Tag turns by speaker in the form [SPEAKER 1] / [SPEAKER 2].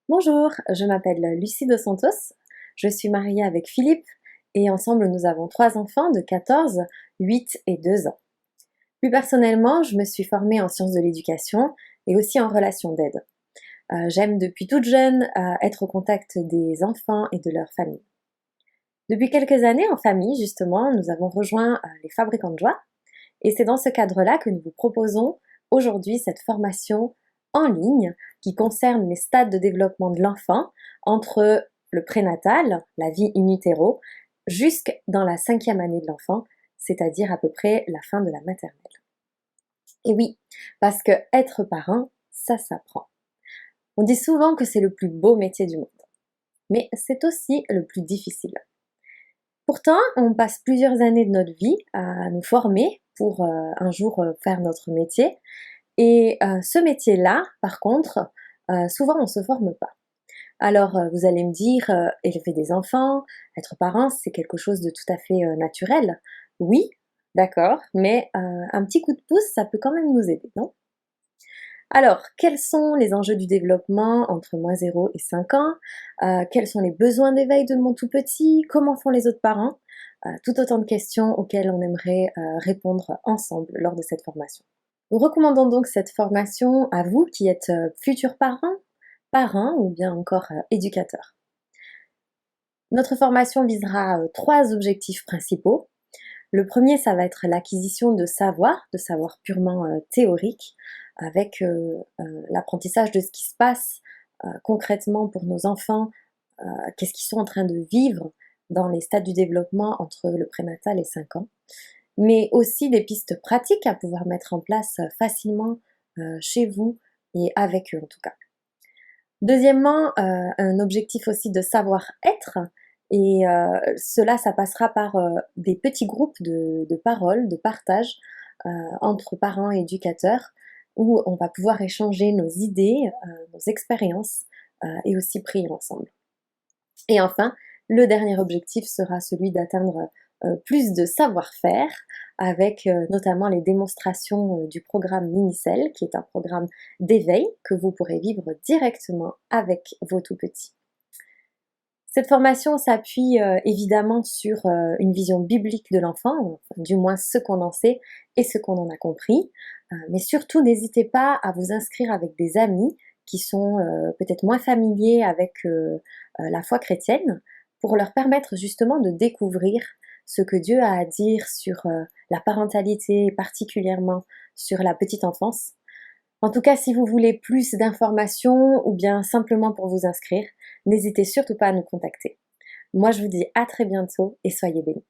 [SPEAKER 1] Bonjour, je m'appelle Lucie Dos Santos, je suis mariée avec Philippe et ensemble nous avons trois enfants de 14, 8 et 2 ans. Plus personnellement, je me suis formée en sciences de l'éducation et aussi en relations d'aide. J'aime depuis toute jeune être au contact des enfants et de leurs familles. Depuis quelques années en famille, justement, nous avons rejoint les fabricants de joie et c'est dans ce cadre-là que nous vous proposons aujourd'hui cette formation en ligne qui concerne les stades de développement de l'enfant entre le prénatal, la vie in utero, jusque dans la 5e année de l'enfant, c'est-à-dire à peu près la fin de la maternelle. Et oui, parce que être parent, ça s'apprend. On dit souvent que c'est le plus beau métier du monde, mais c'est aussi le plus difficile. Pourtant, on passe plusieurs années de notre vie à nous former pour un jour faire notre métier. Et ce métier-là, par contre, souvent on ne se forme pas. Alors vous allez me dire, élever des enfants, être parent, c'est quelque chose de tout à fait naturel. Oui, d'accord, mais un petit coup de pouce, ça peut quand même nous aider, non? Alors, quels sont les enjeux du développement entre moins 0 et 5 ans? Quels sont les besoins d'éveil de mon tout petit? Comment font les autres parents? Tout autant de questions auxquelles on aimerait répondre ensemble lors de cette formation. Nous recommandons donc cette formation à vous qui êtes futurs parents, parents ou bien encore éducateurs. Notre formation visera trois objectifs principaux. Le premier, ça va être l'acquisition de savoir purement théorique, avec l'apprentissage de ce qui se passe concrètement pour nos enfants, qu'est-ce qu'ils sont en train de vivre dans les stades du développement entre le prénatal et 5 ans, mais aussi des pistes pratiques à pouvoir mettre en place facilement chez vous et avec eux en tout cas. Deuxièmement, un objectif aussi de savoir-être, et cela, ça passera par des petits groupes de parole, de partage entre parents et éducateurs, où on va pouvoir échanger nos idées, nos expériences et aussi prier ensemble. Et enfin, le dernier objectif sera celui d'atteindre plus de savoir-faire avec notamment les démonstrations du programme Minicelle, qui est un programme d'éveil que vous pourrez vivre directement avec vos tout-petits. Cette formation s'appuie évidemment sur une vision biblique de l'enfant, enfin, du moins ce qu'on en sait et ce qu'on en a compris, mais surtout n'hésitez pas à vous inscrire avec des amis qui sont peut-être moins familiers avec la foi chrétienne, pour leur permettre justement de découvrir ce que Dieu a à dire sur la parentalité, particulièrement sur la petite enfance. En tout cas, si vous voulez plus d'informations ou bien simplement pour vous inscrire, n'hésitez surtout pas à nous contacter. Moi, je vous dis à très bientôt et soyez bénis.